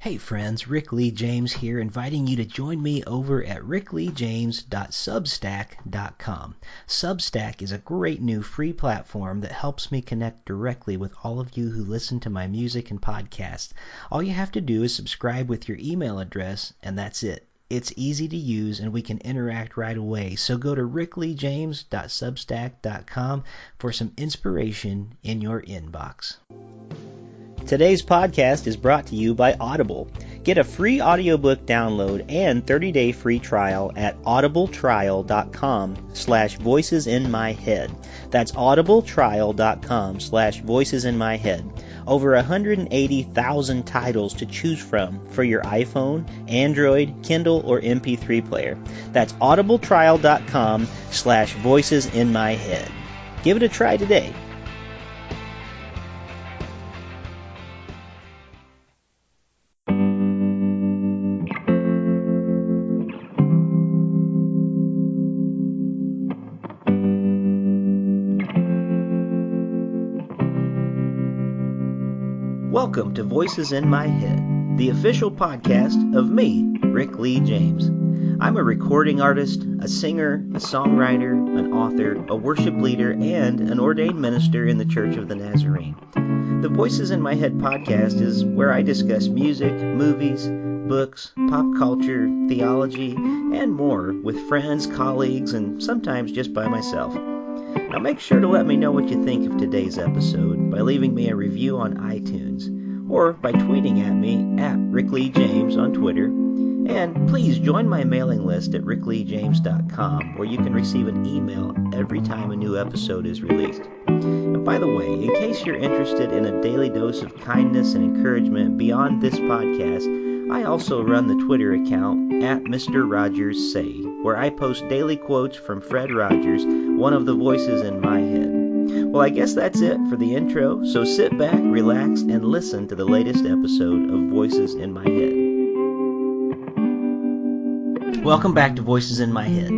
Hey friends, Rick Lee James here, inviting you to join me over at rickleejames.substack.com. Substack is a great new free platform that helps me connect directly with all of you who listen to my music and podcast. All you have to do is subscribe with your email address, and that's it. It's easy to use, and we can interact right away. So go to rickleejames.substack.com for some inspiration in your inbox. Today's podcast is brought to you by Audible. Get a free audiobook download and 30-day free trial at audibletrial.com/voicesinmyhead. That's audibletrial.com/voicesinmyhead. Over 180,000 titles to choose from for your iPhone, Android, Kindle, or MP3 player. That's audibletrial.com/voicesinmyhead. Give it a try today. Welcome to Voices in My Head, the official podcast of me, Rick Lee James. I'm a recording artist, a singer, a songwriter, an author, a worship leader, and an ordained minister in the Church of the Nazarene. The Voices in My Head podcast is where I discuss music, movies, books, pop culture, theology, and more with friends, colleagues, and sometimes just by myself. Now make sure to let me know what you think of today's episode by leaving me a review on iTunes or by tweeting at me at Rick Lee James on Twitter. And please join my mailing list at rickleejames.com where you can receive an email every time a new episode is released. And by the way, in case you're interested in a daily dose of kindness and encouragement beyond this podcast, I also run the Twitter account at Mr. Rogers Say, where I post daily quotes from Fred Rogers, one of the voices in my head. Well, I guess that's it for the intro, so sit back, relax, and listen to the latest episode of Voices in My Head. Welcome back to Voices in My Head.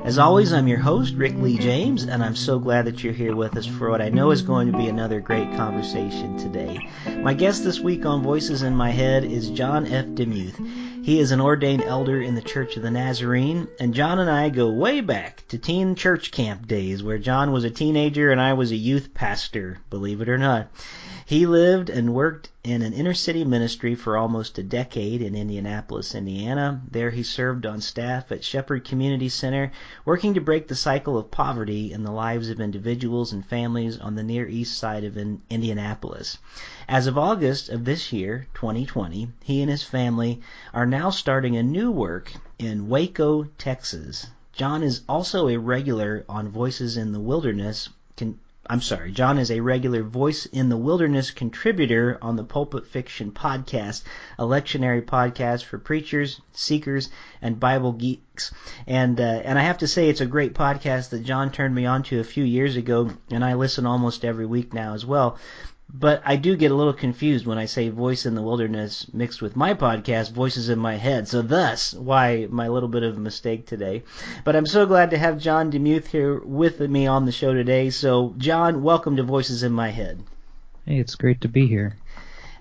As always, I'm your host, Rick Lee James, and I'm so glad that you're here with us for what I know is going to be another great conversation today. My guest this week on Voices in My Head is John F. DeMuth. He is an ordained elder in the Church of the Nazarene, and John and I go way back to teen church camp days where John was a teenager and I was a youth pastor, believe it or not. He lived and worked in an inner-city ministry for almost a decade in Indianapolis, Indiana. There he served on staff at Shepherd Community Center, working to break the cycle of poverty in the lives of individuals and families on the Near East Side of Indianapolis. As of August of this year, 2020, he and his family are now starting a new work in Waco, Texas. John is also a regular on Voices in the Wilderness John is a regular Voice in the Wilderness contributor on the Pulpit Fiction Podcast, a lectionary podcast for preachers, seekers, and Bible Geeks. And I have to say it's a great podcast that John turned me on to a few years ago, and I listen almost every week now as well. But I do get a little confused when I say Voice in the Wilderness mixed with my podcast, Voices in My Head. So thus, why my little bit of a mistake today. But I'm so glad to have John DeMuth here with me on the show today. So, John, welcome to Voices in My Head. Hey, it's great to be here.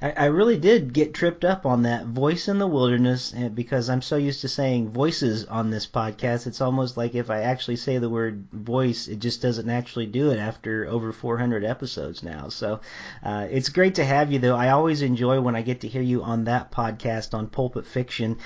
I really did get tripped up on that Voice in the Wilderness because I'm so used to saying voices on this podcast. It's almost like if I actually say the word voice, it just doesn't actually do it after over 400 episodes now. So it's great to have you, though. I always enjoy when I get to hear you on that podcast on Pulpit Fiction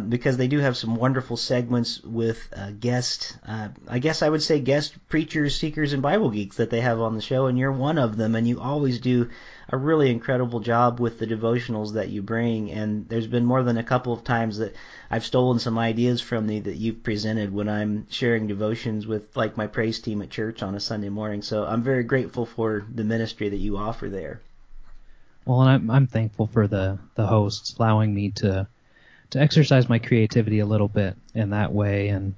because they do have some wonderful segments with guest, I guess I would say guest preachers, seekers, and Bible geeks that they have on the show, and you're one of them, and you always do a really incredible job with the devotionals that you bring, and there's been more than a couple of times that I've stolen some ideas from you that you've presented when I'm sharing devotions with like my praise team at church on a Sunday morning. So I'm very grateful for the ministry that you offer there. Well, and I'm thankful for the hosts allowing me to exercise my creativity a little bit in that way, and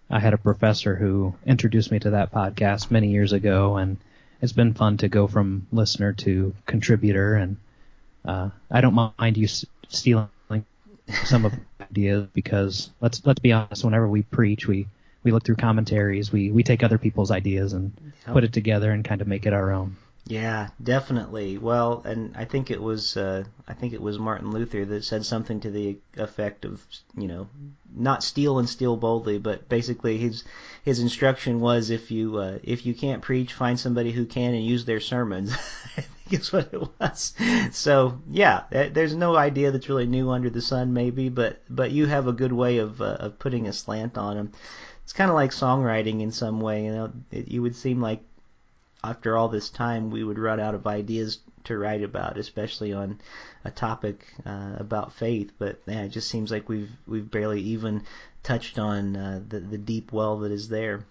I had a professor who introduced me to that podcast many years ago, and it's been fun to go from listener to contributor, and I don't mind you stealing some of the ideas because let's be honest, whenever we preach, we look through commentaries, we take other people's ideas and put it together and kind of make it our own. Yeah, definitely. Well, and I think it was Martin Luther that said something to the effect of, not steal and steal boldly, but basically his instruction was if you can't preach, find somebody who can and use their sermons. I think is what it was. So yeah, there's no idea that's really new under the sun, maybe, but you have a good way of putting a slant on them. It's kind of like songwriting in some way. You would seem like after all this time, we would run out of ideas to write about, especially on a topic about faith. But yeah, it just seems like we've barely even touched on the deep well that is there.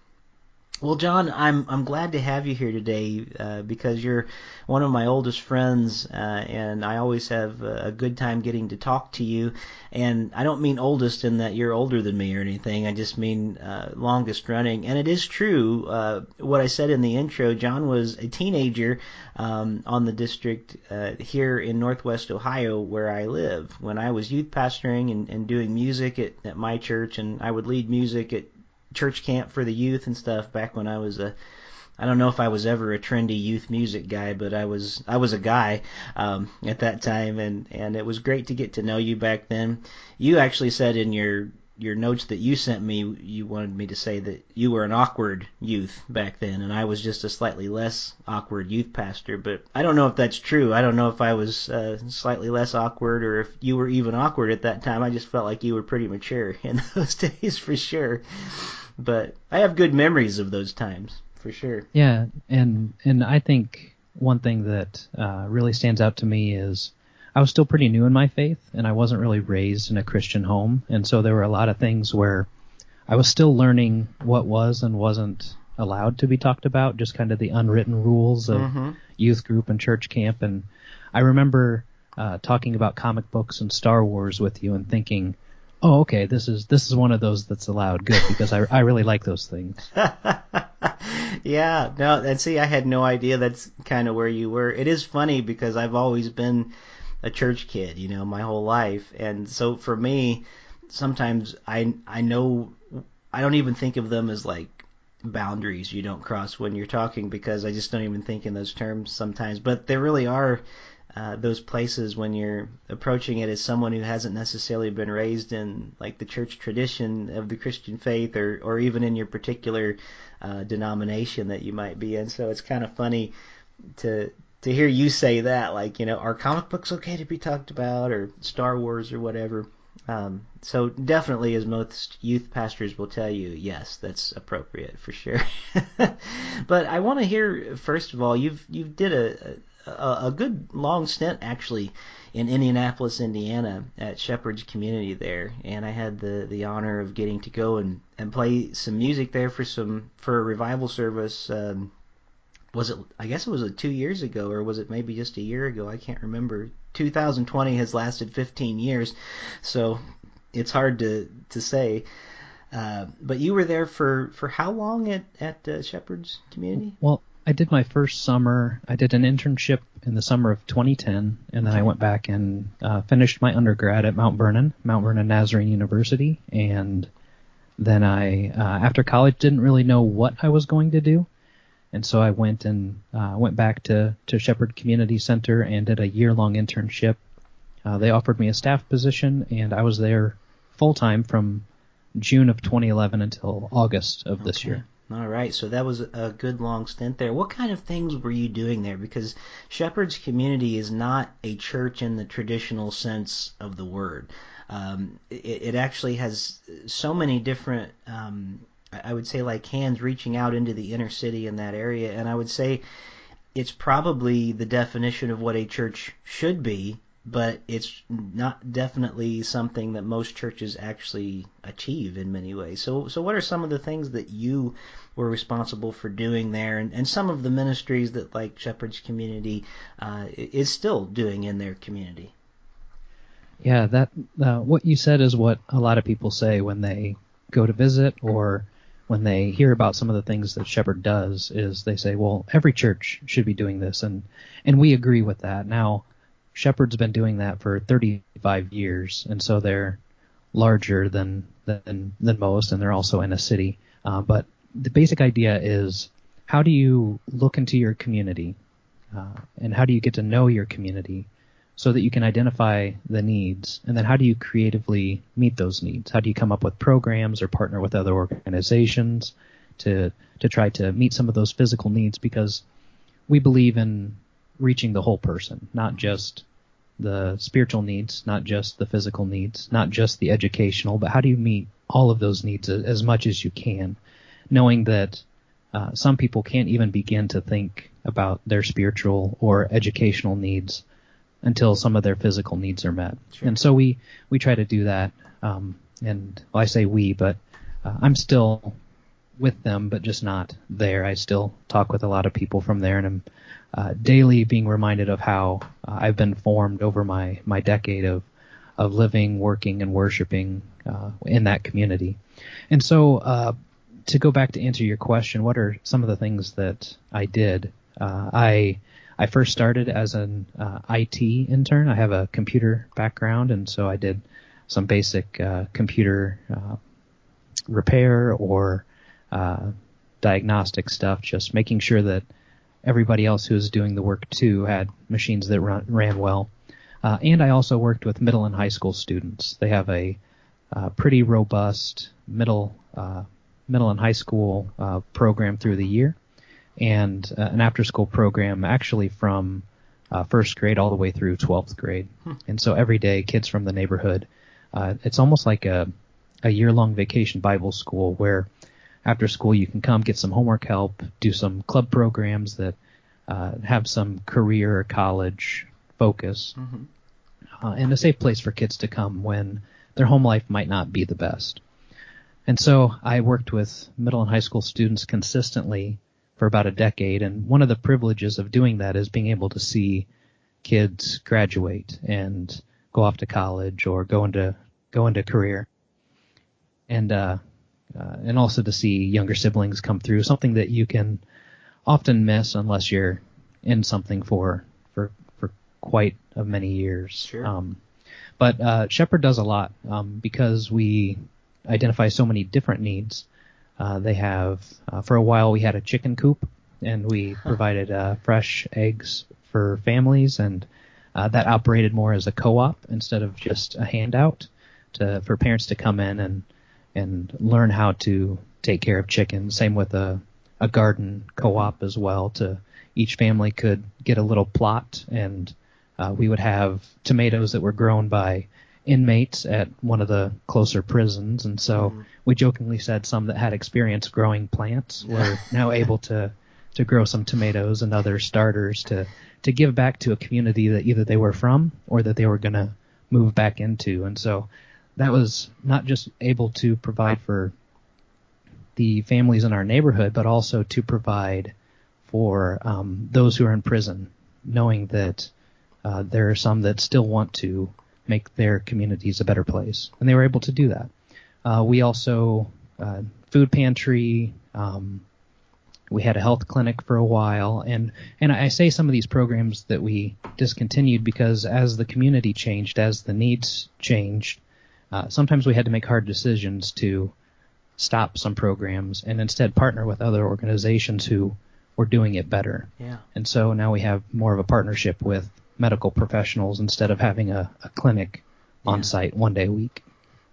Well, John, I'm glad to have you here today because you're one of my oldest friends, and I always have a good time getting to talk to you. And I don't mean oldest in that you're older than me or anything. I just mean longest running. And it is true what I said in the intro. John was a teenager on the district here in Northwest Ohio where I live. When I was youth pastoring and doing music at my church, and I would lead music at church camp for the youth and stuff back when I I don't know if I was ever a trendy youth music guy, but I was a guy at that time, and it was great to get to know you back then. You actually said in your notes that you sent me, you wanted me to say that you were an awkward youth back then, and I was just a slightly less awkward youth pastor, but I don't know if that's true. I don't know if I was slightly less awkward or if you were even awkward at that time. I just felt like you were pretty mature in those days for sure. But I have good memories of those times, for sure. Yeah, and I think one thing that really stands out to me is I was still pretty new in my faith, and I wasn't really raised in a Christian home, and so there were a lot of things where I was still learning what was and wasn't allowed to be talked about, just kind of the unwritten rules of youth group and church camp. And I remember talking about comic books and Star Wars with you and thinking, oh, okay, this is one of those that's allowed. Good, because I really like those things. Yeah, no, and see, I had no idea that's kind of where you were. It is funny because I've always been a church kid, my whole life, and so for me, sometimes I know I don't even think of them as like boundaries you don't cross when you're talking, because I just don't even think in those terms sometimes. But there really are those places when you're approaching it as someone who hasn't necessarily been raised in like the church tradition of the Christian faith, or even in your particular denomination that you might be in. So it's kind of funny to hear you say that, like, are comic books okay to be talked about, or Star Wars or whatever. So definitely, as most youth pastors will tell you, yes, that's appropriate for sure. But I want to hear, first of all, you did a good long stint actually in Indianapolis, Indiana at Shepherd's Community there, and I had the honor of getting to go and play some music there for a revival service. I guess it was 2 years ago, or was it maybe just a year ago? I can't remember. 2020 has lasted 15 years, so it's hard to say. But you were there for how long at Shepherd's Community? Well, I did my first summer. I did an internship in the summer of 2010, and then I went back and finished my undergrad at Mount Vernon Nazarene University. And then I, after college, didn't really know what I was going to do. And so I went back to Shepherd Community Center and did a year-long internship. They offered me a staff position, and I was there full-time from June of 2011 until August of this year. All right, so that was a good long stint there. What kind of things were you doing there? Because Shepherd's Community is not a church in the traditional sense of the word. It actually has so many different, I would say, like hands reaching out into the inner city in that area, and I would say it's probably the definition of what a church should be, but it's not definitely something that most churches actually achieve in many ways. So what are some of the things that you were responsible for doing there, and some of the ministries that like Shepherd's Community is still doing in their community? Yeah, that what you said is what a lot of people say when they go to visit, or when they hear about some of the things that Shepherd does, is they say, well, every church should be doing this, and we agree with that. Now, Shepherd's been doing that for 35 years, and so they're larger than most, and they're also in a city. But the basic idea is, how do you look into your community and how do you get to know your community so that you can identify the needs, and then how do you creatively meet those needs? How do you come up with programs or partner with other organizations to try to meet some of those physical needs? Because we believe in reaching the whole person, not just the spiritual needs, not just the physical needs, not just the educational, but how do you meet all of those needs as much as you can, knowing that some people can't even begin to think about their spiritual or educational needs until some of their physical needs are met. Sure. And so we try to do that, and I say we, but I'm still with them, but just not there. I still talk with a lot of people from there, and I'm daily being reminded of how I've been formed over my decade of living, working, and worshiping in that community. And so to go back to answer your question, what are some of the things that I did? I first started as an IT intern. I have a computer background, and so I did some basic computer repair or diagnostic stuff, just making sure that everybody else who was doing the work too had machines that ran well. And I also worked with middle and high school students. They have a pretty robust middle and high school program through the year, and an after-school program actually from first grade all the way through 12th grade. And so every day, kids from the neighborhood, it's almost like a year-long vacation Bible school where after school you can come get some homework help, do some club programs that have some career or college focus, and a safe place for kids to come when their home life might not be the best. And so I worked with middle and high school students consistently for about a decade, and one of the privileges of doing that is being able to see kids graduate and go off to college or go into career, and also to see younger siblings come through, something that you can often miss unless you're in something for quite many years. Sure. But Shepherd does a lot because we identify so many different needs. They have, for a while, we had a chicken coop, and we provided fresh eggs for families, and that operated more as a co-op instead of just a handout for parents to come in and learn how to take care of chickens. Same with a garden co-op as well. Each family could get a little plot, and we would have tomatoes that were grown by inmates at one of the closer prisons, and so we jokingly said some that had experience growing plants were now able to grow some tomatoes and other starters to give back to a community that either they were from or that they were going to move back into. And so that was not just able to provide for the families in our neighborhood, but also to provide for those who are in prison, knowing that there are some that still want to make their communities a better place. And they were able to do that. We also, food pantry, we had a health clinic for a while. And I say some of these programs that we discontinued because as the community changed, as the needs changed, sometimes we had to make hard decisions to stop some programs and instead partner with other organizations who were doing it better. Yeah. And so now we have more of a partnership with medical professionals instead of having a clinic on site one day a week.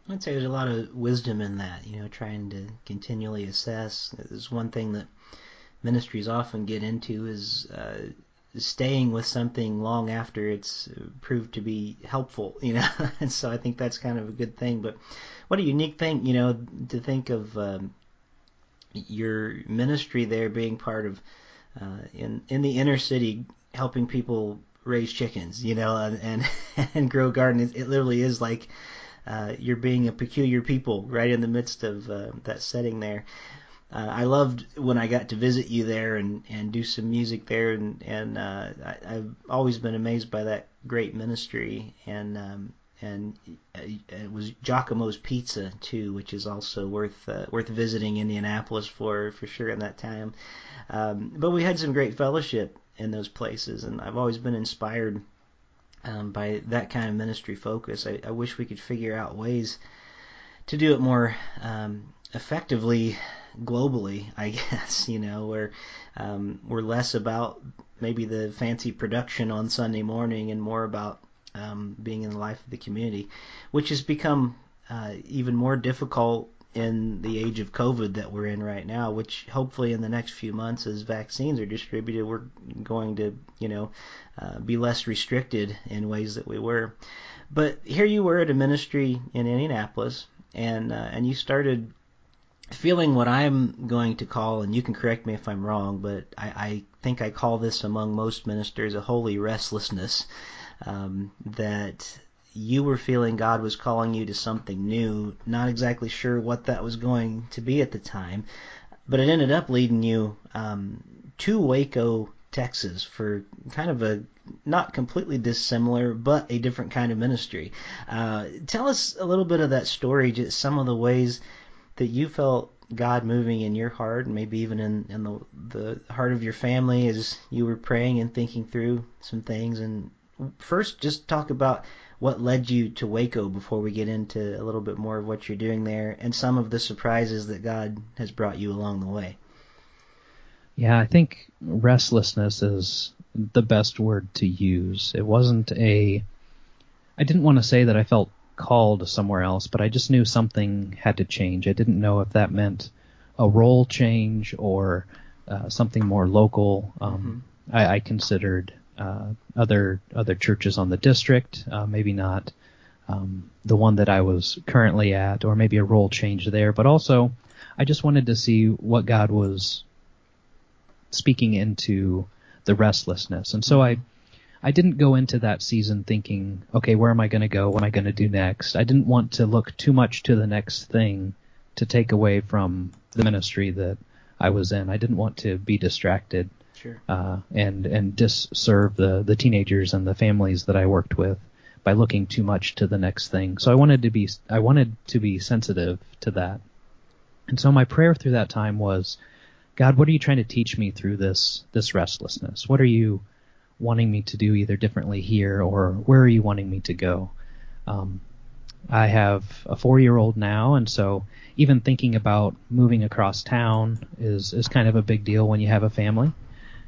I'd say there's a lot of wisdom in that, trying to continually assess. There's one thing that ministries often get into is staying with something long after it's proved to be helpful, and so I think that's kind of a good thing. But what a unique thing, to think of your ministry there being part of in the inner city helping people raise chickens, and grow gardens. It literally is like you're being a peculiar people right in the midst of that setting there. I loved when I got to visit you there and do some music there, and I've always been amazed by that great ministry, and it was Giacomo's Pizza too, which is also worth visiting Indianapolis for sure in that time. But we had some great fellowship in those places, and I've always been inspired by that kind of ministry focus. I wish we could figure out ways to do it more effectively globally, I guess, where we're less about maybe the fancy production on Sunday morning and more about being in the life of the community, which has become even more difficult in the age of COVID that we're in right now, which hopefully in the next few months as vaccines are distributed, we're going to, be less restricted in ways that we were. But here you were at a ministry in Indianapolis, and you started feeling what I'm going to call, and you can correct me if I'm wrong, but I think I call this among most ministers a holy restlessness, that you were feeling God was calling you to something new, not exactly sure what that was going to be at the time, but it ended up leading you to Waco, Texas for kind of a not completely dissimilar, but a different kind of ministry. Tell us a little bit of that story, just some of the ways that you felt God moving in your heart, and maybe even in the heart of your family as you were praying and thinking through some things. And first, just talk about what led you to Waco before we get into a little bit more of what you're doing there and some of the surprises that God has brought you along the way. Yeah, I think restlessness is the best word to use. It wasn't I didn't want to say that I felt called somewhere else, but I just knew something had to change. I didn't know if that meant a role change or something more local. I considered other churches on the district, maybe not the one that I was currently at, or maybe a role change there. But also, I just wanted to see what God was speaking into the restlessness. And so I didn't go into that season thinking, okay, where am I going to go? What am I going to do next? I didn't want to look too much to the next thing to take away from the ministry that I was in. I didn't want to be distracted. Sure. And disserve the teenagers and the families that I worked with by looking too much to the next thing. So I wanted to be sensitive to that. And so my prayer through that time was, God, what are you trying to teach me through this restlessness? What are you wanting me to do either differently here, or where are you wanting me to go? I have a 4-year-old now, and so even thinking about moving across town is kind of a big deal when you have a family.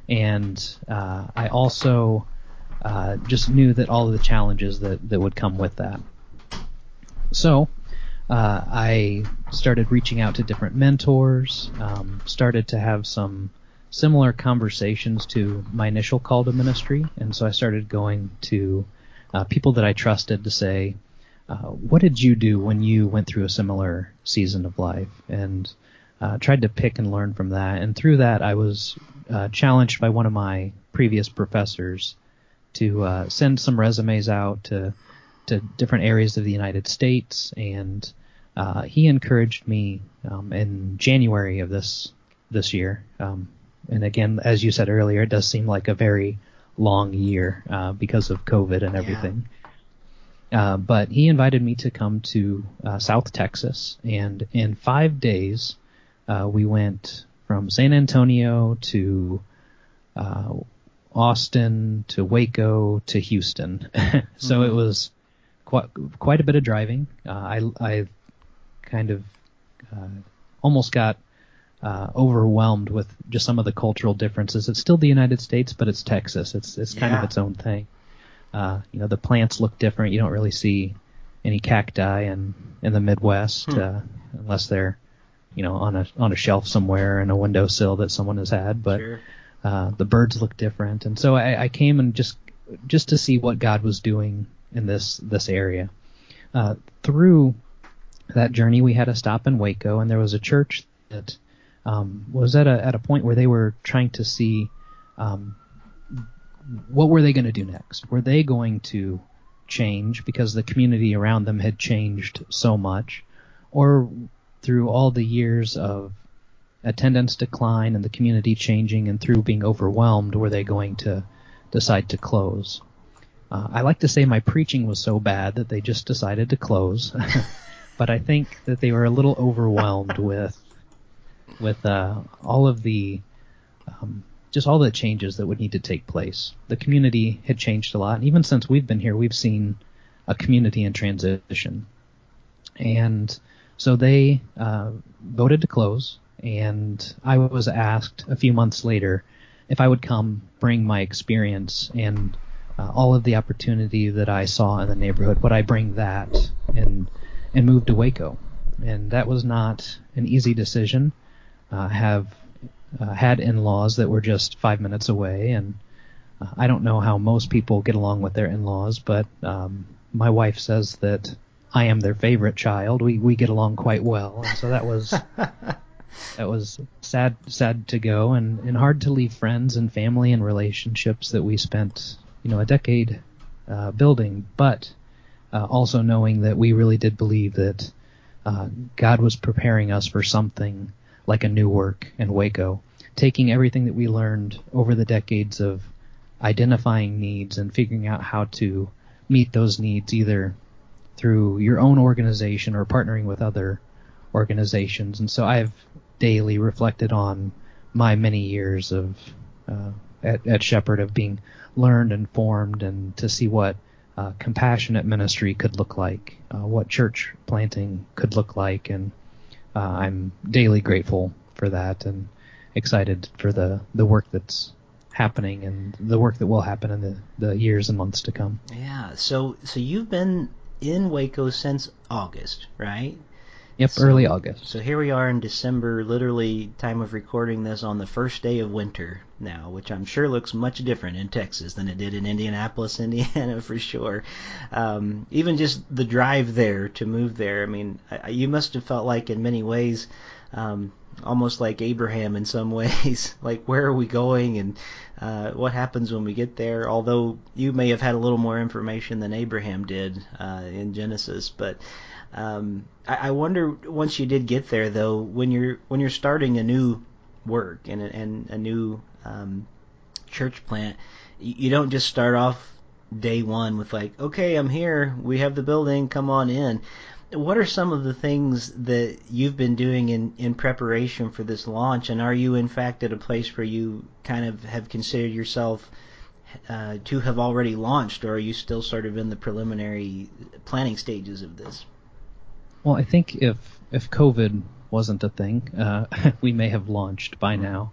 And I also just knew that all of the challenges that would come with that. So I started reaching out to different mentors, started to have some similar conversations to my initial call to ministry, and so I started going to people that I trusted to say, what did you do when you went through a similar season of life? And tried to pick and learn from that. And through that, I was challenged by one of my previous professors to send some resumes out to different areas of the United States. And he encouraged me in January of this year. And again, as you said earlier, it does seem like a very long year because of COVID and everything. Yeah. But he invited me to come to South Texas. And in 5 days, we went from San Antonio to Austin to Waco to Houston. So it was quite a bit of driving. I kind of almost got overwhelmed with just some of the cultural differences. It's still the United States, but it's Texas. It's kind of its own thing. The plants look different. You don't really see any cacti in the Midwest unless they're on a shelf somewhere in a windowsill that someone has had. But sure. The birds look different, and so I came and just to see what God was doing in this area. Through that journey, we had a stop in Waco, and there was a church that was at a point where they were trying to see what were they going to do next. Were they going to change because the community around them had changed so much, or through all the years of attendance decline and the community changing and through being overwhelmed, were they going to decide to close? I like to say my preaching was so bad that they just decided to close, but I think that they were a little overwhelmed with all of the just all the changes that would need to take place. The community had changed a lot, and even since we've been here, we've seen a community in transition. And so they voted to close, and I was asked a few months later if I would come bring my experience and all of the opportunity that I saw in the neighborhood. Would I bring that and move to Waco? And that was not an easy decision. Have had in-laws that were just 5 minutes away, and I don't know how most people get along with their in-laws, but my wife says that I am their favorite child. We get along quite well, and so that was that was sad to go, and hard to leave friends and family and relationships that we spent a decade building, but also knowing that we really did believe that God was preparing us for something like a new work in Waco, taking everything that we learned over the decades of identifying needs and figuring out how to meet those needs either through your own organization or partnering with other organizations. And so I've daily reflected on my many years of at Shepherd of being learned and formed, and to see what compassionate ministry could look like, what church planting could look like, and I'm daily grateful for that and excited for the work that's happening and the work that will happen in the years and months to come. Yeah, so you've been in Waco since August, right? Yep, early August. So here we are in December, literally time of recording this on the first day of winter now, which I'm sure looks much different in Texas than it did in Indianapolis, Indiana, for sure. Even just the drive there to move there, I mean, you must have felt like in many ways almost like Abraham in some ways, like where are we going and what happens when we get there, although you may have had a little more information than Abraham did in Genesis. But I wonder, once you did get there, though, when you're starting a new work and a new church plant, you don't just start off day one with like, okay, I'm here, we have the building, come on in. What are some of the things that you've been doing in preparation for this launch, and are you in fact at a place where you kind of have considered yourself to have already launched, or are you still sort of in the preliminary planning stages of this? Well, I think if COVID wasn't a thing, we may have launched by now.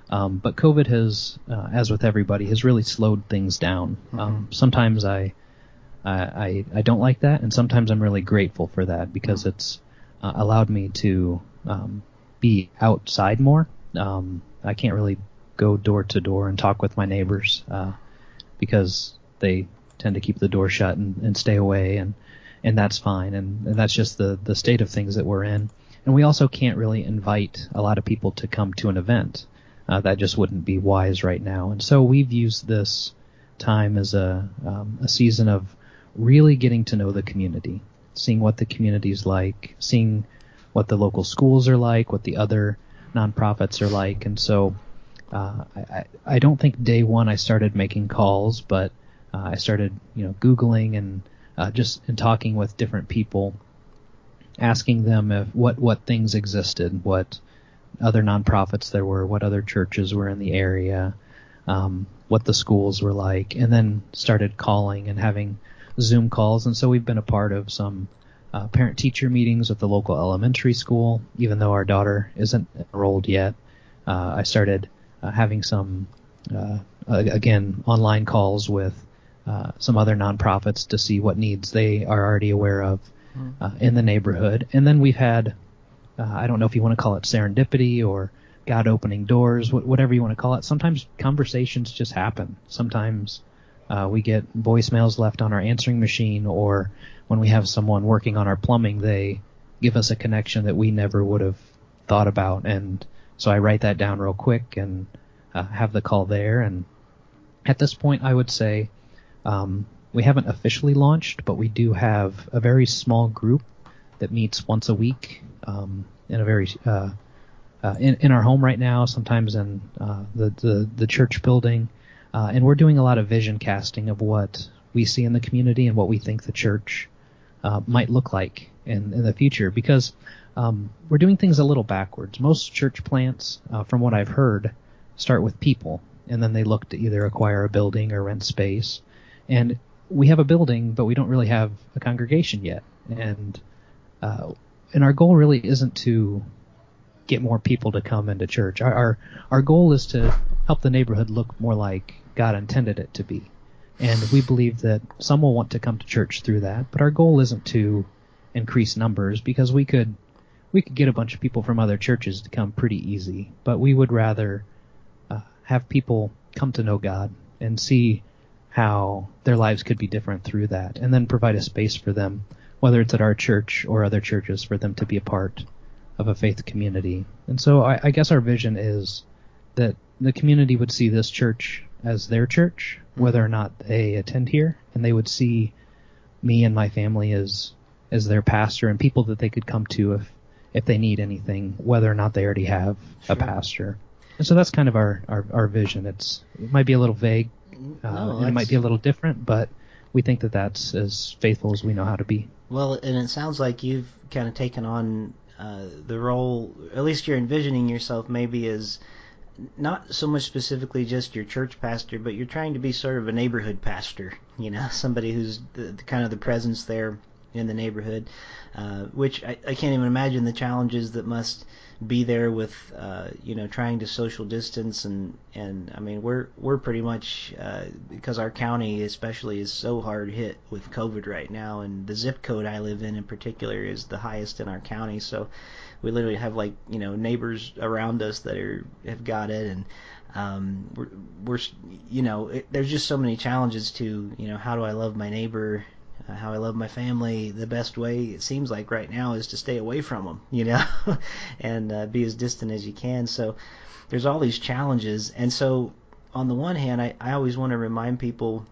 But COVID has, as with everybody, has really slowed things down. Sometimes I don't like that, and sometimes I'm really grateful for that, because it's allowed me to be outside more. I can't really go door to door and talk with my neighbors because they tend to keep the door shut and stay away, and that's fine, and that's just the state of things that we're in. And we also can't really invite a lot of people to come to an event. That just wouldn't be wise right now. And so we've used this time as a season of really getting to know the community, seeing what the community's like, seeing what the local schools are like, what the other nonprofits are like. And so I don't think day one I started making calls, but I started Googling and just in talking with different people, asking them if what things existed, what other nonprofits there were, what other churches were in the area, what the schools were like, and then started calling and having Zoom calls. And so we've been a part of some parent-teacher meetings with the local elementary school, even though our daughter isn't enrolled yet. I started having some, again, online calls with some other nonprofits to see what needs they are already aware of in the neighborhood. And then we've had, I don't know if you want to call it serendipity or God opening doors, whatever you want to call it. Sometimes conversations just happen. Sometimes we get voicemails left on our answering machine, or when we have someone working on our plumbing, they give us a connection that we never would have thought about. And so I write that down real quick and have the call there. And at this point, I would say we haven't officially launched, but we do have a very small group that meets once a week in a very in our home right now, sometimes in the church building. And we're doing a lot of vision casting of what we see in the community and what we think the church might look like in the future, because we're doing things a little backwards. Most church plants, from what I've heard, start with people, and then they look to either acquire a building or rent space. And we have a building, but we don't really have a congregation yet. And our goal really isn't to get more people to come into church. Our goal is to help the neighborhood look more like God intended it to be. And we believe that some will want to come to church through that, but our goal isn't to increase numbers, because we could get a bunch of people from other churches to come pretty easy, but we would rather have people come to know God and see how their lives could be different through that, and then provide a space for them, whether it's at our church or other churches, for them to be a part of a faith community. And so I guess our vision is that the community would see this church as their church, whether or not they attend here, and they would see me and my family as their pastor and people that they could come to if they need anything, whether or not they already have a pastor. And so that's kind of our vision. It might be a little vague, and it might be a little different, but we think that that's as faithful as we know how to be. Well, and it sounds like you've kind of taken on the role, at least you're envisioning yourself maybe as not so much specifically just your church pastor, but you're trying to be sort of a neighborhood pastor, somebody who's kind of the presence there in the neighborhood, which I can't even imagine the challenges that must be there with trying to social distance, and I mean we're pretty much because our county especially is so hard hit with COVID right now, and the zip code I live in particular is the highest in our county, so we literally have neighbors around us that have got it, and we're there's just so many challenges to how do I love my neighbor, how I love my family. The best way, it seems like right now, is to stay away from them, and be as distant as you can. So there's all these challenges. And so on the one hand, I always want to remind people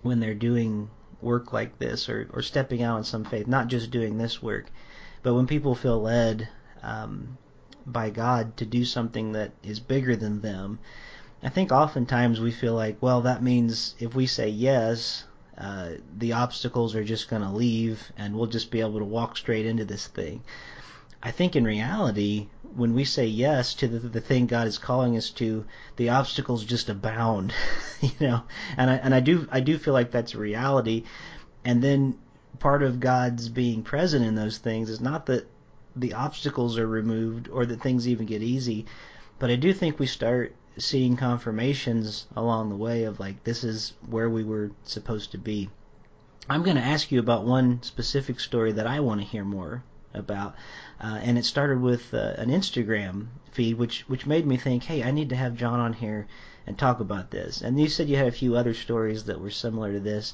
when they're doing work like this or stepping out on some faith, not just doing this work, but when people feel led by God to do something that is bigger than them, I think oftentimes we feel like, well, that means if we say yes, the obstacles are just going to leave and we'll just be able to walk straight into this thing. I think in reality, when we say yes to the thing God is calling us to, the obstacles just abound, and I do feel like that's a reality. And then part of God's being present in those things is not that the obstacles are removed or that things even get easy, but I do think we start seeing confirmations along the way of this is where we were supposed to be. I'm going to ask you about one specific story that I want to hear more about, and it started with an Instagram feed which made me think, hey, I need to have John on here and talk about this. And you said you had a few other stories that were similar to this,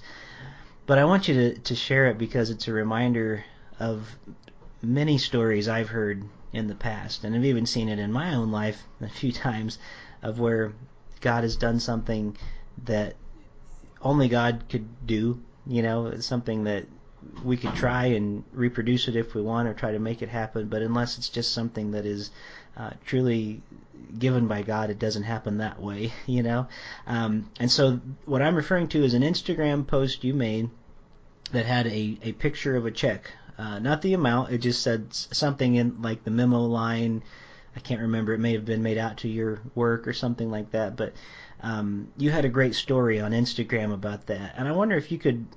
but I want you to share it because it's a reminder of many stories I've heard in the past, and I've even seen it in my own life a few times, of where God has done something that only God could do. It's something that we could try and reproduce it if we want, or try to make it happen, but unless it's just something that is truly given by God, it doesn't happen that way, and so what I'm referring to is an Instagram post you made that had a picture of a check, not the amount, it just said something in the memo line. I can't remember, it may have been made out to your work or something like that, but you had a great story on Instagram about that, and I wonder if you could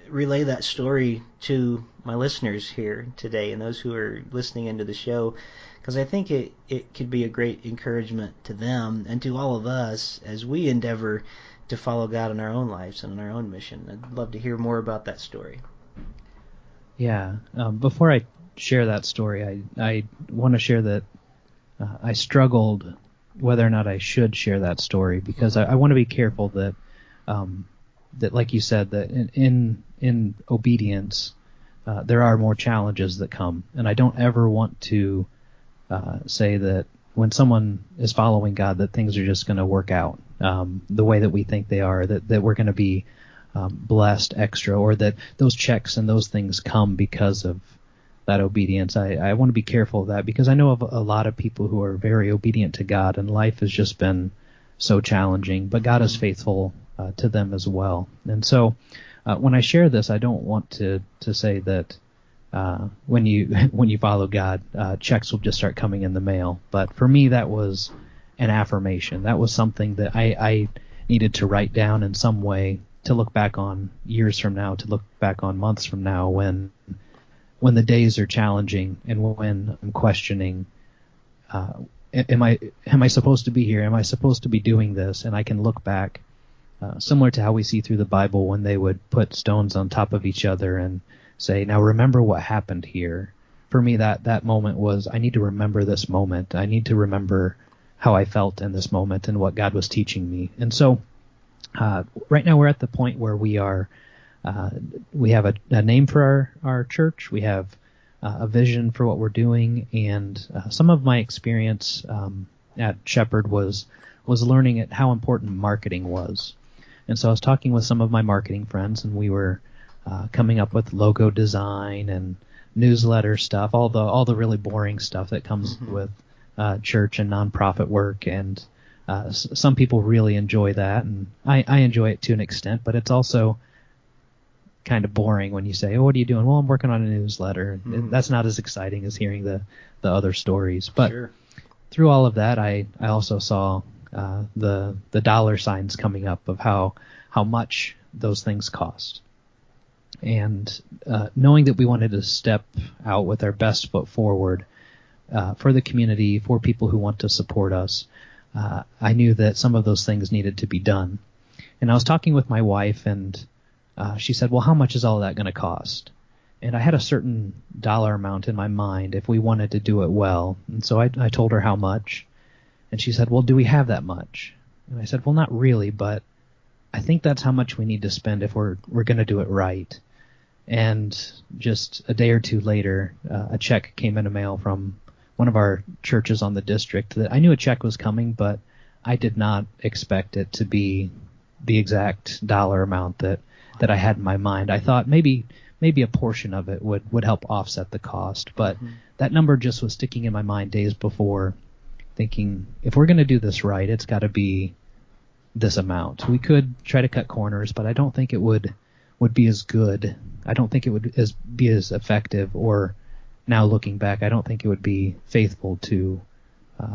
relay that story to my listeners here today and those who are listening into the show, because I think it could be a great encouragement to them and to all of us as we endeavor to follow God in our own lives and in our own mission. I'd love to hear more about that story. Yeah, before I share that story, I want to share that I struggled whether or not I should share that story, because I want to be careful that that, like you said, that in obedience there are more challenges that come, and I don't ever want to say that when someone is following God that things are just going to work out the way that we think they are, that we're going to be blessed extra, or that those checks and those things come because of that obedience. I want to be careful of that, because I know of a lot of people who are very obedient to God, and life has just been so challenging, but God is faithful to them as well. And so when I share this, I don't want to say that when you follow God, checks will just start coming in the mail. But for me, that was an affirmation. That was something that I needed to write down in some way to look back on years from now, to look back on months from now, when when the days are challenging and when I'm questioning, am I supposed to be here? Am I supposed to be doing this? And I can look back, similar to how we see through the Bible when they would put stones on top of each other and say, now remember what happened here. For me, that moment was, I need to remember this moment. I need to remember how I felt in this moment and what God was teaching me. And so right now we're at the point where we have a name for our church. We have a vision for what we're doing. And some of my experience at Shepherd was learning at how important marketing was. And so I was talking with some of my marketing friends, and we were coming up with logo design and newsletter stuff, all the really boring stuff that comes with church and nonprofit work. And some people really enjoy that, and I enjoy it to an extent, but it's also kind of boring when you say, oh, what are you doing? Well, I'm working on a newsletter. That's not as exciting as hearing the other stories. But sure. Through all of that, I also saw the dollar signs coming up of how much those things cost. And knowing that we wanted to step out with our best foot forward for the community, for people who want to support us, I knew that some of those things needed to be done. And I was talking with my wife, and she said, well, how much is all that going to cost? And I had a certain dollar amount in my mind if we wanted to do it well. And so I told her how much. And she said, well, do we have that much? And I said, well, not really, but I think that's how much we need to spend if we're going to do it right. And just a day or two later, a check came in the mail from one of our churches on the district that I knew a check was coming, but I did not expect it to be the exact dollar amount that I had in my mind. I thought maybe a portion of it would help offset the cost, but that number just was sticking in my mind days before, thinking if we're going to do this right, it's got to be this amount. We could try to cut corners, but I don't think it would be as good. I don't think it would be as effective, or now looking back, I don't think it would be faithful to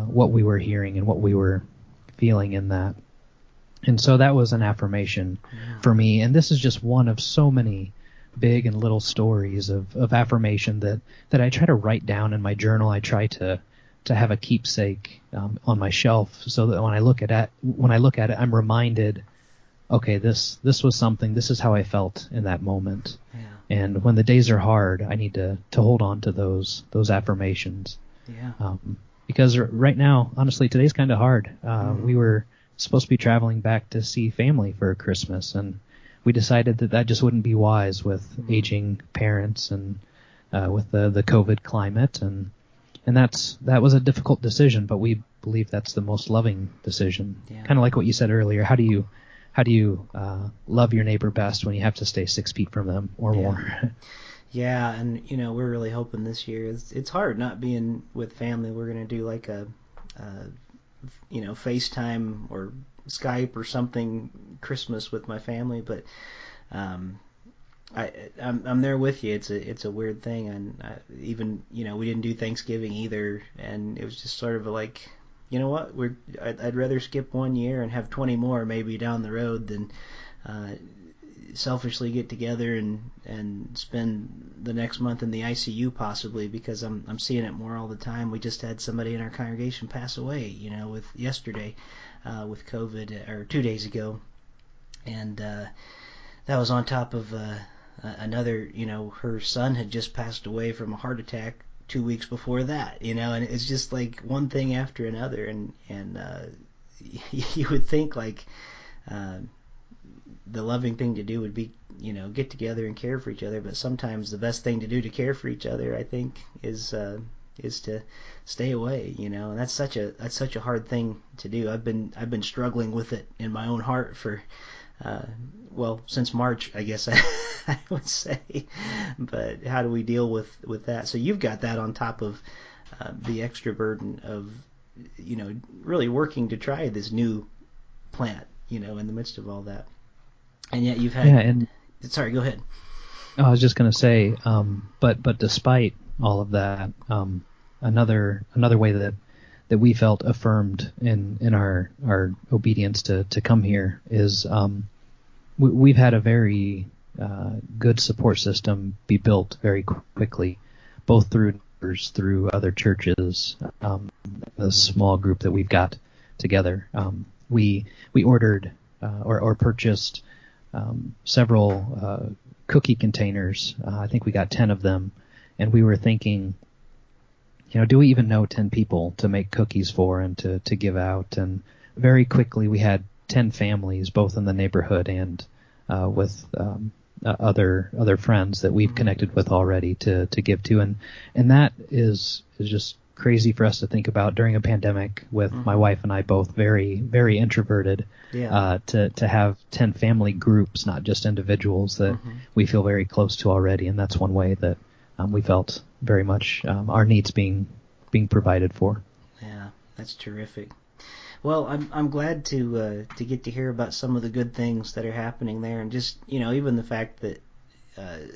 what we were hearing and what we were feeling in that. And so that was an affirmation for me. And this is just one of so many big and little stories of affirmation that I try to write down in my journal. I try to have a keepsake on my shelf so that when I look at it, I'm reminded, okay, this was something, this is how I felt in that moment. Yeah. And when the days are hard, I need to hold on to those affirmations. Yeah. Because right now, honestly, today's kind of hard. We were supposed to be traveling back to see family for Christmas, and we decided that just wouldn't be wise with aging parents and with the COVID climate, and that was a difficult decision, but we believe that's the most loving decision. Yeah. Kind of like what you said earlier. How do you love your neighbor best when you have to stay 6 feet from them or more? Yeah, and we're really hoping this year. It's hard not being with family. We're going to do like a FaceTime or Skype or something Christmas with my family, but I'm there with you. It's a weird thing, and even we didn't do Thanksgiving either, and it was just sort of like, you know what, I'd rather skip 1 year and have 20 more maybe down the road than selfishly get together and spend the next month in the ICU possibly, because I'm seeing it more all the time. We just had somebody in our congregation pass away, with yesterday with COVID, or 2 days ago, and that was on top of another. Her son had just passed away from a heart attack 2 weeks before that, and it's just like one thing after another, and you would think like the loving thing to do would be, get together and care for each other, but sometimes the best thing to do to care for each other, I think, is to stay away, and that's such a hard thing to do. I've been struggling with it in my own heart for since March, I guess I would say. But how do we deal with that? So you've got that on top of the extra burden of really working to try this new plant, in the midst of all that. And yet you've had sorry, go ahead. I was just going to say, but despite all of that, another way that we felt affirmed in our obedience to come here is we've had a very good support system be built very quickly, both through other churches, the small group that we've got together. We ordered or purchased several cookie containers. I think we got 10 of them, and we were thinking, do we even know 10 people to make cookies for and to give out? And very quickly we had 10 families, both in the neighborhood and with other friends that we've connected with already to give to, and that is just crazy for us to think about during a pandemic with my wife and I both very, very introverted. To have 10 family groups, not just individuals that we feel very close to already, and that's one way that we felt very much our needs being provided for. Yeah, that's terrific. Well, I'm glad to get to hear about some of the good things that are happening there, and just even the fact that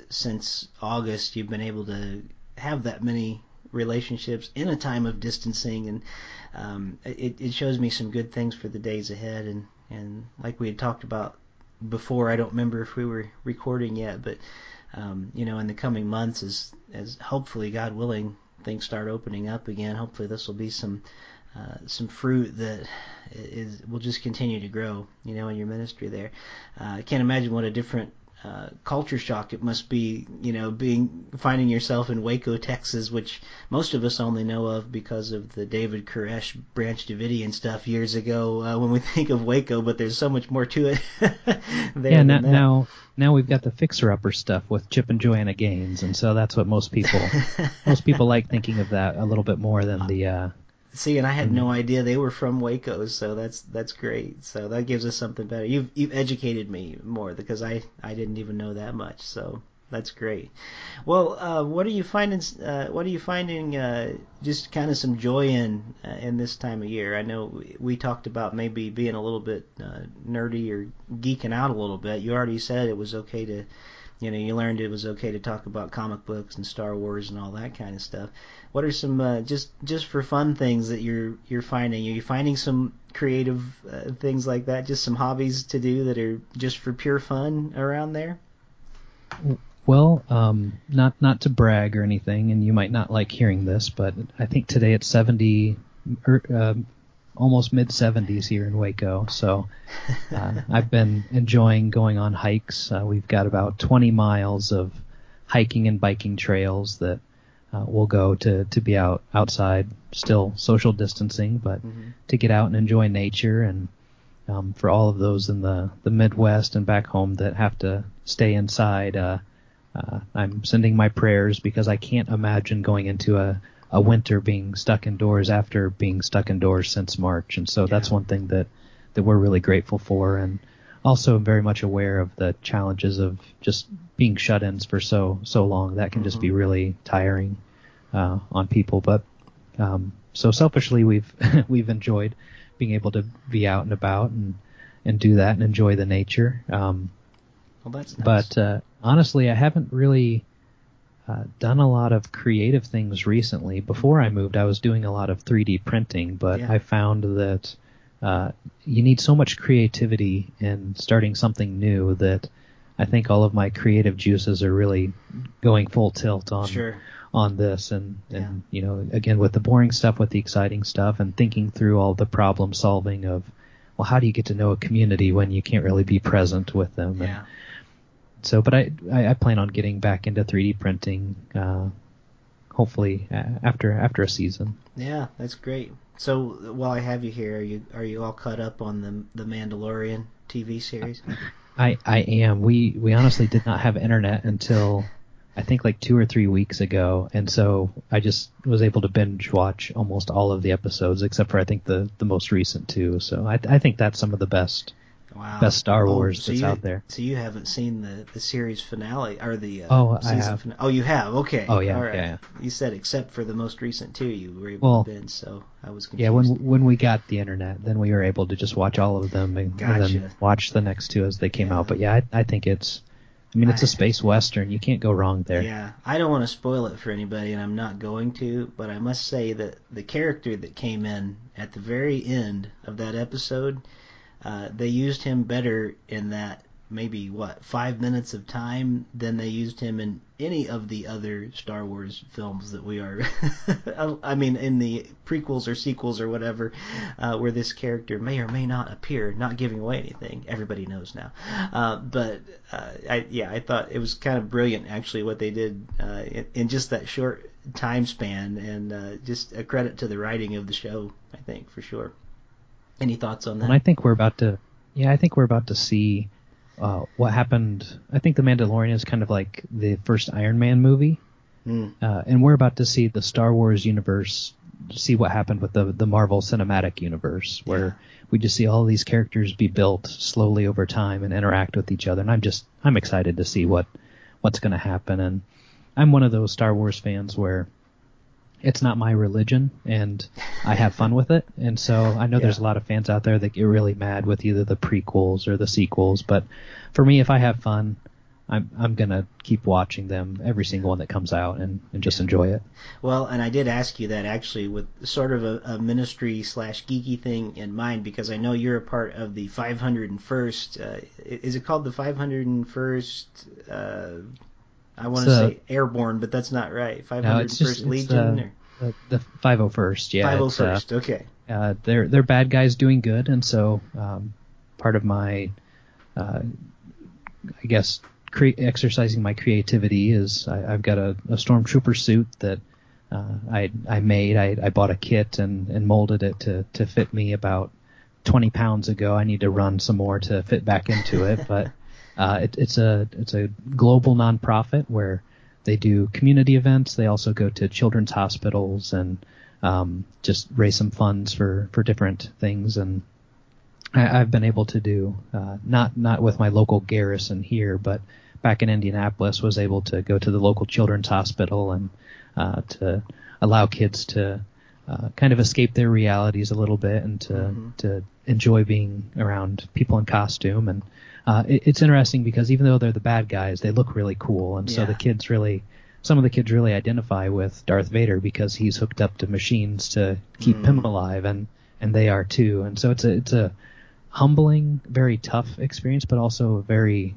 since August you've been able to have that many relationships in a time of distancing, and it shows me some good things for the days ahead. And like we had talked about before, I don't remember if we were recording yet, but in the coming months, as hopefully, God willing, things start opening up again, hopefully this will be some fruit that will just continue to grow, in your ministry there. I can't imagine what a different culture shock it must be, finding yourself in Waco, Texas, which most of us only know of because of the David Koresh, Branch Davidian stuff years ago when we think of Waco, but there's so much more to it there. Yeah, now we've got the fixer-upper stuff with Chip and Joanna Gaines, and so that's what most people like thinking of that a little bit more than the... See, and I had no idea they were from Waco, so that's great. So that gives us something better. You've educated me more because I didn't even know that much. So that's great. Well, what are you finding? Just kind of some joy in this time of year? I know we talked about maybe being a little bit nerdy or geeking out a little bit. You already said it was okay to. You learned it was okay to talk about comic books and Star Wars and all that kind of stuff. What are some just for fun things that you're finding? Are you finding some creative things like that? Just some hobbies to do that are just for pure fun around there? Well, not to brag or anything, and you might not like hearing this, but I think today it's 70. Almost mid-70s here in Waco, so I've been enjoying going on hikes. We've got about 20 miles of hiking and biking trails that we'll go to be outside, still social distancing, but to get out and enjoy nature. And for all of those in the Midwest and back home that have to stay inside, I'm sending my prayers because I can't imagine going into a winter being stuck indoors after being stuck indoors since March. And so that's one thing that we're really grateful for, and also very much aware of the challenges of just being shut-ins for so long. That can just be really tiring on people. But so selfishly we've enjoyed being able to be out and about and do that and enjoy the nature. Well, that's nice. But honestly, I haven't really done a lot of creative things recently. Before I moved, I was doing a lot of 3D printing, but I found that you need so much creativity in starting something new that I think all of my creative juices are really going full tilt on this. And again, with the boring stuff, with the exciting stuff, and thinking through all the problem solving of, well, how do you get to know a community when you can't really be present with them? Yeah. And so, but I plan on getting back into 3D printing, hopefully after a season. Yeah, that's great. So while I have you here, are you all caught up on the Mandalorian TV series? I am. We honestly did not have internet until I think like 2 or 3 weeks ago, and so I just was able to binge watch almost all of the episodes except for I think the most recent two. So I think that's some of the best Star Wars that's out there. So you haven't seen the series finale or the I have. finale? Oh, you have. Okay. Oh yeah. All right. Yeah. You said except for the most recent two, you were able to binge. So I was confused. Yeah. When we got the internet, then we were able to just watch all of them and then watch the next two as they came out. But yeah, I think it's a space western. You can't go wrong there. Yeah. I don't want to spoil it for anybody, and I'm not going to. But I must say that the character that came in at the very end of that episode. They used him better in that maybe 5 minutes of time than they used him in any of the other Star Wars films that we are I mean in the prequels or sequels or whatever, where this character may or may not appear, not giving away anything. Everybody knows now. I thought it was kind of brilliant actually what they did in just that short time span, and just a credit to the writing of the show, I think, for sure. Any thoughts on that? And I think we're about to see what happened. I think The Mandalorian is kind of like the first Iron Man movie, and we're about to see the Star Wars universe, see what happened with the Marvel Cinematic Universe, where we just see all these characters be built slowly over time and interact with each other. And I'm excited to see what's going to happen. And I'm one of those Star Wars fans where it's not my religion, and I have fun with it. And so I know there's a lot of fans out there that get really mad with either the prequels or the sequels. But for me, if I have fun, I'm going to keep watching them, every single one that comes out, and just enjoy it. Well, and I did ask you that actually with sort of a ministry/geeky thing in mind, because I know you're a part of the 501st. Is it called the 501st? I want to say Airborne, but that's not right. 501st Legion? The 501st, yeah. 501st, okay. They're bad guys doing good, and so part of my, I guess, exercising my creativity is I've got a stormtrooper suit that I made. I bought a kit and molded it to fit me about 20 pounds ago. I need to run some more to fit back into it, but it's a global nonprofit where they do community events. They also go to children's hospitals and just raise some funds for different things. And I've been able to do not with my local garrison here, but back in Indianapolis, was able to go to the local children's hospital and to allow kids to kind of escape their realities a little bit and to enjoy being around people in costume. And it's interesting because even though they're the bad guys, they look really cool, and so some of the kids really identify with Darth Vader because he's hooked up to machines to keep him alive, and they are too. And so it's a humbling, very tough experience, but also a very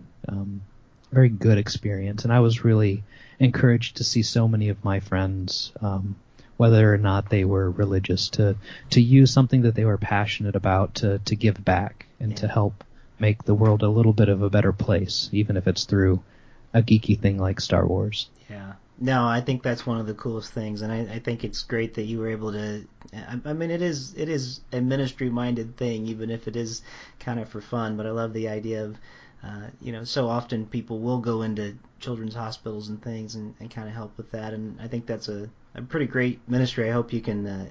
very good experience. And I was really encouraged to see so many of my friends, whether or not they were religious, to use something that they were passionate about to give back and to help make the world a little bit of a better place, even if it's through a geeky thing like Star Wars. Yeah. No, I think that's one of the coolest things, and I think it's great that you were able to. I mean, it is a ministry-minded thing, even if it is kind of for fun. But I love the idea of, so often people will go into children's hospitals and things and kind of help with that, and I think that's a pretty great ministry. I hope you can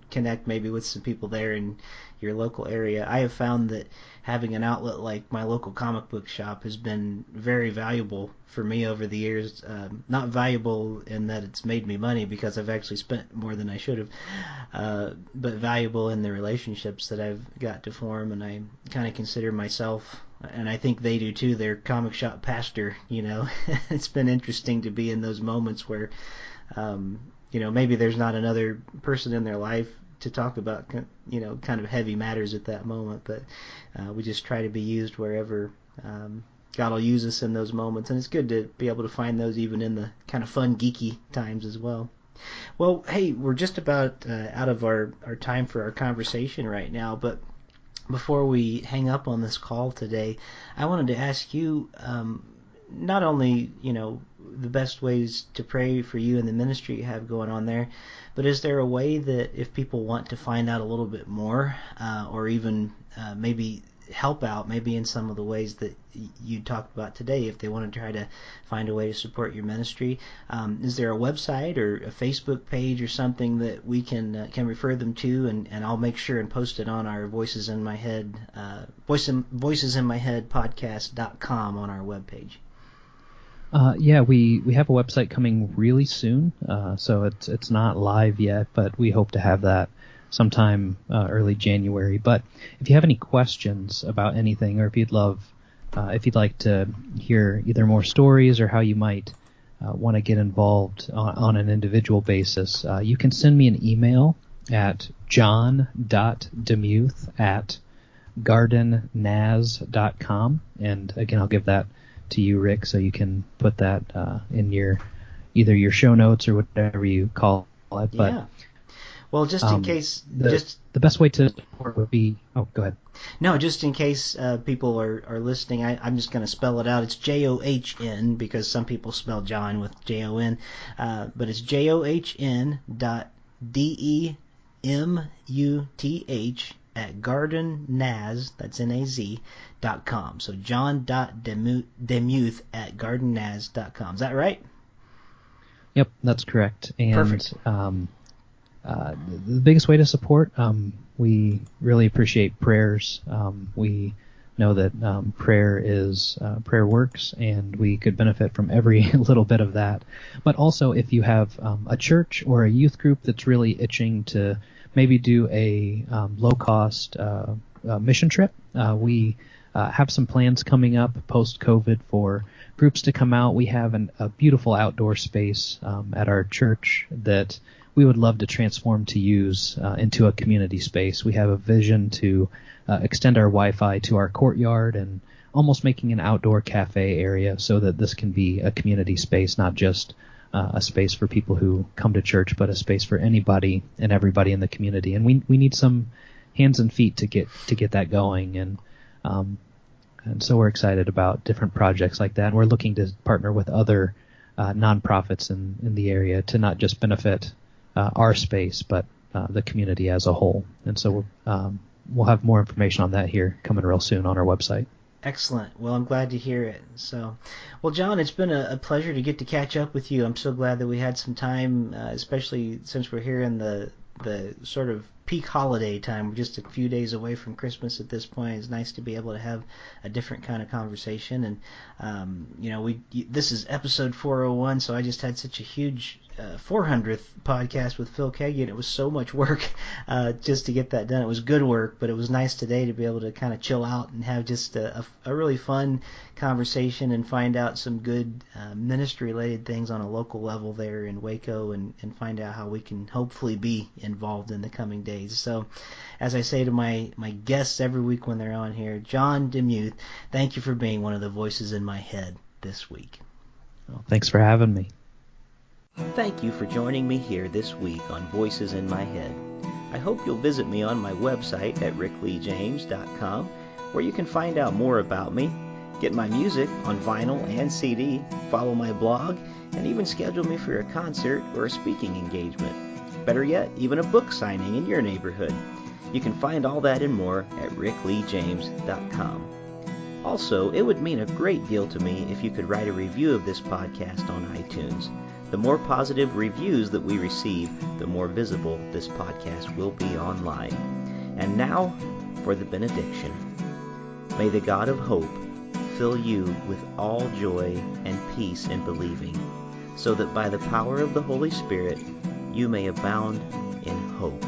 connect maybe with some people there in your local area. I have found that having an outlet like my local comic book shop has been very valuable for me over the years. Not valuable in that it's made me money, because I've actually spent more than I should have, but valuable in the relationships that I've got to form, and I kind of consider myself, and I think they do too, their comic shop pastor. It's been interesting to be in those moments where maybe there's not another person in their life to talk about, kind of heavy matters at that moment, but we just try to be used wherever God will use us in those moments, and it's good to be able to find those even in the kind of fun, geeky times as well. Well, hey, we're just about out of our time for our conversation right now, but before we hang up on this call today, I wanted to ask you, not only, the best ways to pray for you and the ministry you have going on there, but is there a way that if people want to find out a little bit more, or even maybe help out, maybe in some of the ways that you talked about today, if they want to try to find a way to support your ministry, is there a website or a Facebook page or something that we can refer them to, and I'll make sure and post it on our Voices in My Head podcast.com on our webpage. We have a website coming really soon, so it's not live yet, but we hope to have that sometime early January. But if you have any questions about anything, or if you'd like to hear either more stories or how you might want to get involved on an individual basis, you can send me an email at john.demuth at gardennaz.com. And again, I'll give that to you, Rick, so you can put that in either your show notes or whatever you call it. But yeah. Well, just in case... The best way to support would be... Oh, go ahead. No, just in case people are listening, I'm just going to spell it out. It's John, because some people spell John with Jon, but it's john.demuth that's Naz.com. So john.demuth@gardennaz.com. Is that right? Yep, that's correct. And Perfect. The biggest way to support, we really appreciate prayers. We know that prayer works, and we could benefit from every little bit of that. But also, if you have a church or a youth group that's really itching to maybe do a low-cost mission trip, we have some plans coming up post-COVID for groups to come out. We have a beautiful outdoor space at our church that we would love to transform to use into a community space. We have a vision to extend our Wi-Fi to our courtyard and almost making an outdoor cafe area so that this can be a community space, not just a space for people who come to church, but a space for anybody and everybody in the community. And we need some hands and feet to get that going. And so we're excited about different projects like that. And we're looking to partner with other nonprofits in the area to not just benefit our space, but the community as a whole. And so we'll have more information on that here coming real soon on our website. Excellent. Well, I'm glad to hear it. So, well, John, it's been a pleasure to get to catch up with you. I'm so glad that we had some time, especially since we're here in the sort of peak holiday time. We're just a few days away from Christmas at this point. It's nice to be able to have a different kind of conversation. And, this is episode 401, so I just had such a huge 400th podcast with Phil Keaggy, and it was so much work just to get that done. It was good work, but it was nice today to be able to kind of chill out and have just a really fun conversation and find out some good ministry-related things on a local level there in Waco, and find out how we can hopefully be involved in the coming days. So, as I say to my guests every week when they're on here, John DeMuth, thank you for being one of the voices in my head this week. Well, thanks for having me. Thank you for joining me here this week on Voices in My Head. I hope you'll visit me on my website at rickleejames.com, where you can find out more about me, get my music on vinyl and CD, follow my blog, and even schedule me for a concert or a speaking engagement. Better yet, even a book signing in your neighborhood. You can find all that and more at rickleejames.com. Also, it would mean a great deal to me if you could write a review of this podcast on iTunes. The more positive reviews that we receive, the more visible this podcast will be online. And now for the benediction. May the God of hope fill you with all joy and peace in believing, so that by the power of the Holy Spirit you may abound in hope.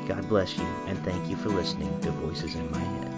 God bless you, and thank you for listening to Voices in My Head.